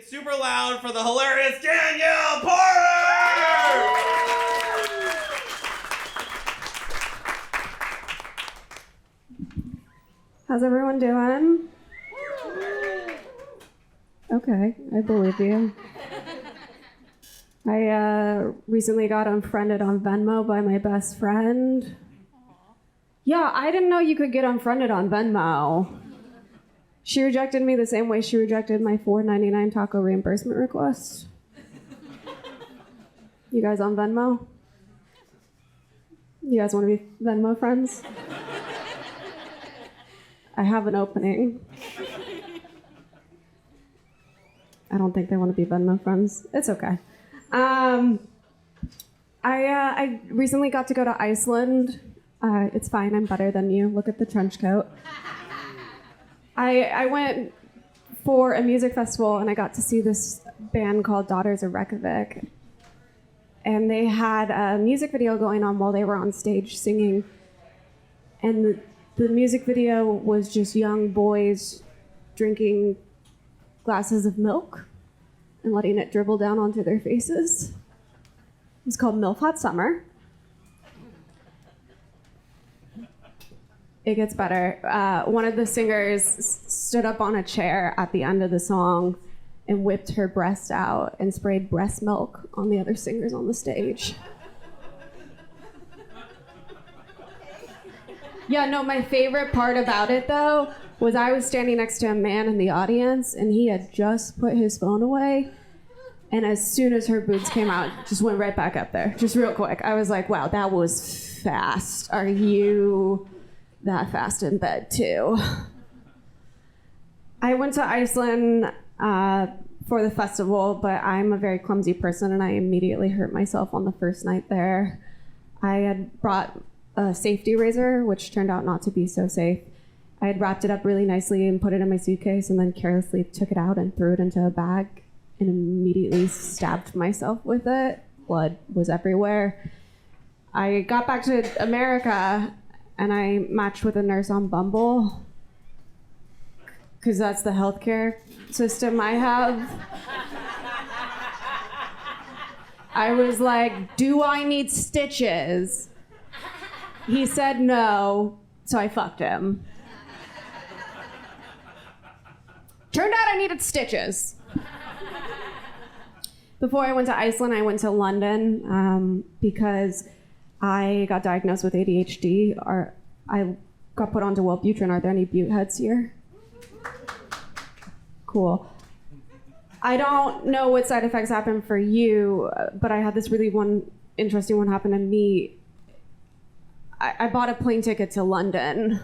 super loud for the hilarious Danielle Porter! How's everyone doing? Okay, I believe you. I recently got unfriended on Venmo by my best friend. Yeah, I didn't know you could get unfriended on Venmo. She rejected me the same way she rejected my $4.99 taco reimbursement request. You guys on Venmo? You guys want to be Venmo friends? I have an opening. I don't think they want to be Venmo friends. It's okay. I recently got to go to Iceland. It's fine, I'm better than you. Look at the trench coat. I went for a music festival and I got to see this band called Daughters of Reykjavik. And they had a music video going on while they were on stage singing. And the music video was just young boys drinking glasses of milk and letting it dribble down onto their faces. It was called MILF Hot Summer. It gets better. One of the singers stood up on a chair at the end of the song and whipped her breast out and sprayed breast milk on the other singers on the stage. Yeah, no, my favorite part about it, though, was I was standing next to a man in the audience, and he had just put his phone away, and as soon as her boobs came out, just went right back up there, just real quick. I was like, wow, that was fast. Are you that fast in bed, too? I went to Iceland for the festival, but I'm a very clumsy person, and I immediately hurt myself on the first night there. I had brought a safety razor, which turned out not to be so safe. I had wrapped it up really nicely and put it in my suitcase and then carelessly took it out and threw it into a bag and immediately stabbed myself with it. Blood was everywhere. I got back to America and I matched with a nurse on Bumble because that's the healthcare system I have. I was like, do I need stitches? He said no, so I fucked him. Turned out I needed stitches. Before I went to Iceland, I went to London because I got diagnosed with ADHD. I got put onto Wellbutrin. Are there any butte heads here? Cool. I don't know what side effects happen for you, but I had this really interesting one happen to me. I bought a plane ticket to London.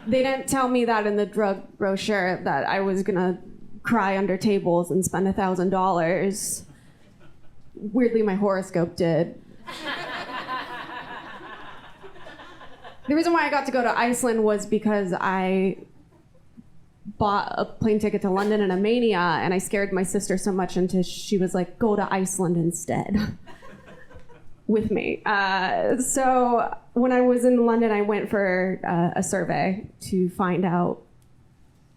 They didn't tell me that in the drug brochure that I was gonna cry under tables and spend $1,000. Weirdly, my horoscope did. The reason why I got to go to Iceland was because I bought a plane ticket to London in a mania, and I scared my sister so much until she was like, go to Iceland instead. With me. So when I was in London, I went for a survey to find out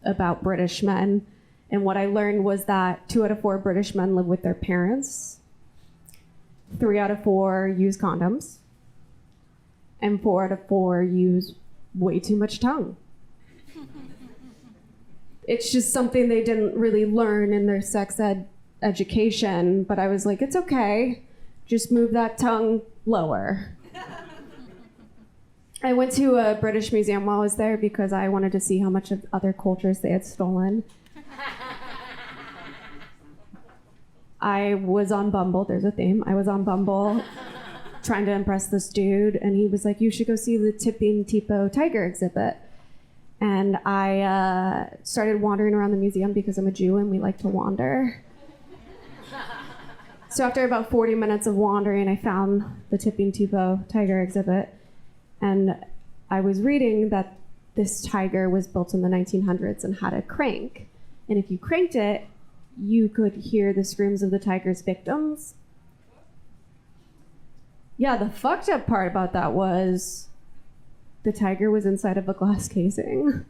about British men. And what I learned was that 2 out of 4 British men live with their parents. 3 out of 4 use condoms. And 4 out of 4 use way too much tongue. It's just something they didn't really learn in their sex ed education. But I was like, it's okay. Just move that tongue lower. I went to a British museum while I was there because I wanted to see how much of other cultures they had stolen. I was on Bumble, there's a theme. I was on Bumble trying to impress this dude, and he was like, you should go see the Tipping Tipo tiger exhibit. And I started wandering around the museum because I'm a Jew and we like to wander. So after about 40 minutes of wandering, I found the Tipping Tipo tiger exhibit. And I was reading that this tiger was built in the 1900s and had a crank. And if you cranked it, you could hear the screams of the tiger's victims. Yeah, the fucked up part about that was the tiger was inside of a glass casing.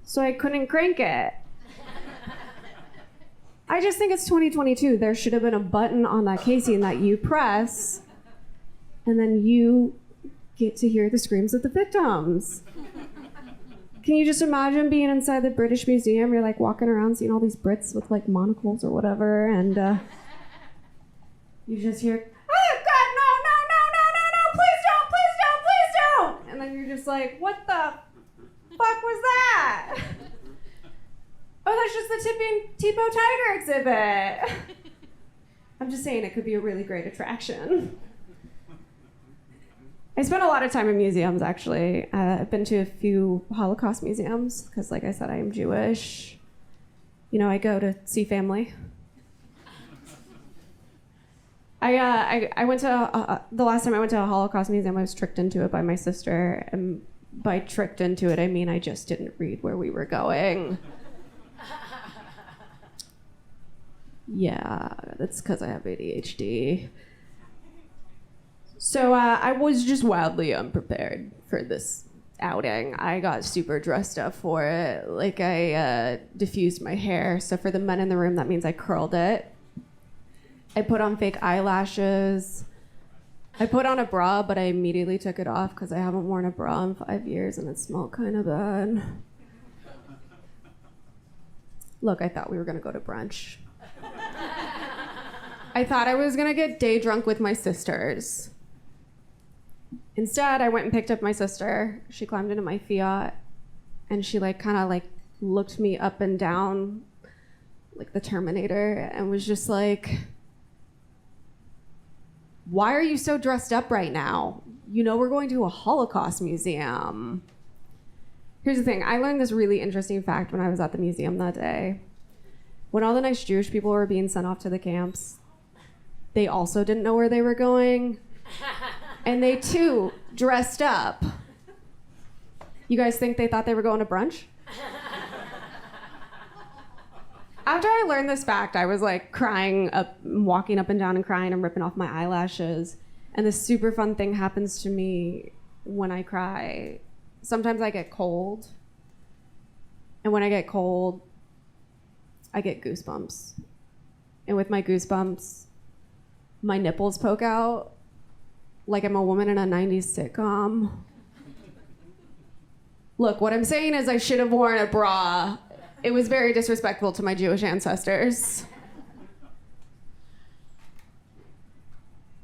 So I couldn't crank it. I just think it's 2022. There should have been a button on that casing that you press, and then you get to hear the screams of the victims. Can you just imagine being inside the British Museum? You're like walking around seeing all these Brits with like monocles or whatever, and you just hear, oh God, no, please don't. And then you're just like, what the fuck was that? Oh, that's just the tipping Tipo Tiger exhibit. I'm just saying it could be a really great attraction. I spent a lot of time in museums, actually. I've been to a few Holocaust museums because, like I said, I am Jewish. You know, I go to see family. I went to the last time I went to a Holocaust museum, I was tricked into it by my sister, and by tricked into it, I mean I just didn't read where we were going. Yeah, that's because I have ADHD. So I was just wildly unprepared for this outing. I got super dressed up for it. Like I diffused my hair. So for the men in the room, that means I curled it. I put on fake eyelashes. I put on a bra, but I immediately took it off because I haven't worn a bra in 5 years and it smelled kind of bad. Look, I thought we were gonna go to brunch. I thought I was gonna get day drunk with my sisters. Instead, I went and picked up my sister. She climbed into my Fiat, and she kind of looked me up and down like the Terminator and was just like, why are you so dressed up right now? You know we're going to a Holocaust museum. Here's the thing. I learned this really interesting fact when I was at the museum that day. When all the nice Jewish people were being sent off to the camps, they also didn't know where they were going. And they, too, dressed up. You guys think they thought they were going to brunch? After I learned this fact, I was crying up, walking up and down and crying and ripping off my eyelashes. And this super fun thing happens to me when I cry. Sometimes I get cold. And when I get cold, I get goosebumps. And with my goosebumps, my nipples poke out like I'm a woman in a 90s sitcom. Look, what I'm saying is I should have worn a bra. It was very disrespectful to my Jewish ancestors.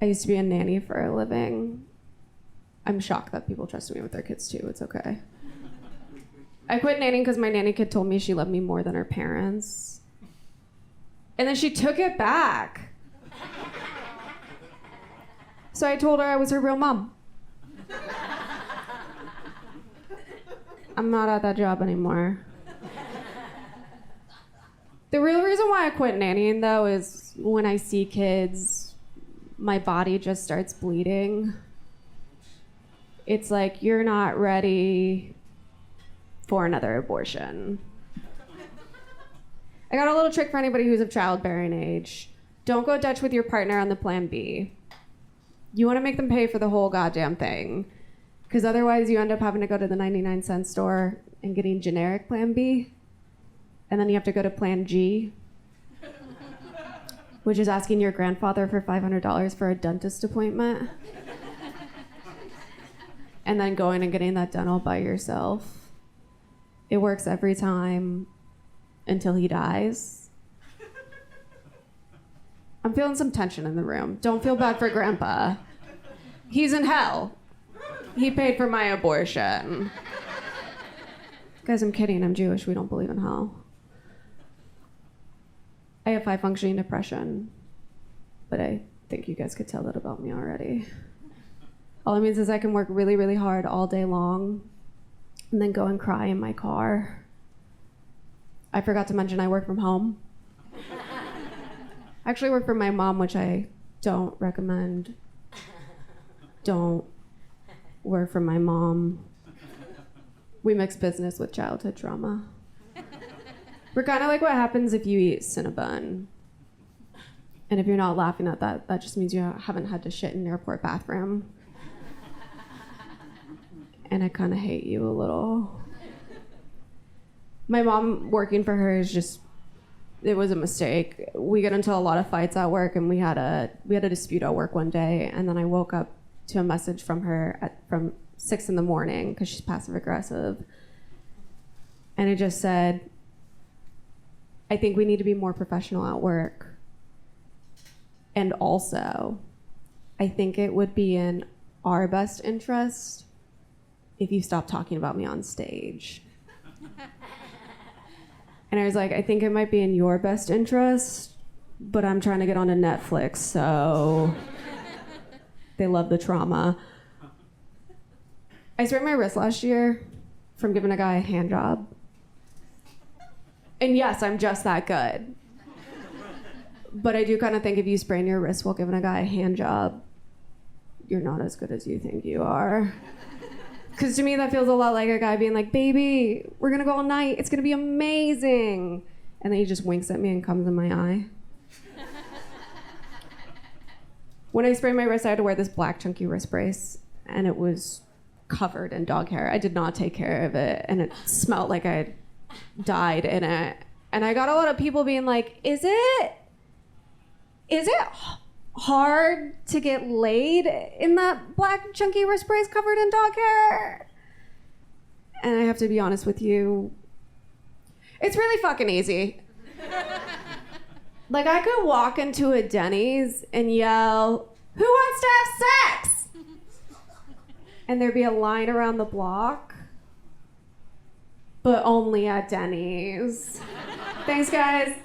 I used to be a nanny for a living. I'm shocked that people trusted me with their kids too. It's okay. I quit nannying because my nanny kid told me she loved me more than her parents. And then she took it back. So I told her I was her real mom. I'm not at that job anymore. The real reason why I quit nannying, though, is when I see kids, my body just starts bleeding. It's like, you're not ready for another abortion. I got a little trick for anybody who's of childbearing age. Don't go Dutch with your partner on the plan B. You want to make them pay for the whole goddamn thing. Because otherwise you end up having to go to the 99-cent store and getting generic plan B. And then you have to go to plan G, which is asking your grandfather for $500 for a dentist appointment. And then going and getting that done all by yourself. It works every time until he dies. I'm feeling some tension in the room. Don't feel bad for Grandpa. He's in hell. He paid for my abortion. Guys, I'm kidding. I'm Jewish. We don't believe in hell. I have high-functioning depression, but I think you guys could tell that about me already. All it means is I can work really, really hard all day long and then go and cry in my car. I forgot to mention I work from home. I actually work for my mom, which I don't recommend. Don't work for my mom. We mix business with childhood trauma. We're kind of like what happens if you eat Cinnabon. And if you're not laughing at that, that just means you haven't had to shit in an airport bathroom. And I kind of hate you a little. My mom, working for her is just it was a mistake. We got into a lot of fights at work, and we had a dispute at work one day, and then I woke up to a message from her from 6 a.m. because she's passive aggressive, and it just said, I think we need to be more professional at work, and also I think it would be in our best interest if you stop talking about me on stage. And I was like, I think it might be in your best interest, but I'm trying to get onto Netflix, so they love the trauma. I sprained my wrist last year from giving a guy a hand job. And yes, I'm just that good. But I do kind of think if you sprain your wrist while giving a guy a hand job, you're not as good as you think you are. Because to me, that feels a lot like a guy being like, baby, we're going to go all night. It's going to be amazing. And then he just winks at me and comes in my eye. When I sprained my wrist, I had to wear this black chunky wrist brace, and it was covered in dog hair. I did not take care of it, and it smelled like I had died in it. And I got a lot of people being like, is it hard to get laid in that black chunky wrist brace covered in dog hair? And I have to be honest with you, it's really fucking easy. Like, I could walk into a Denny's and yell, who wants to have sex? And there'd be a line around the block, but only at Denny's. Thanks, guys.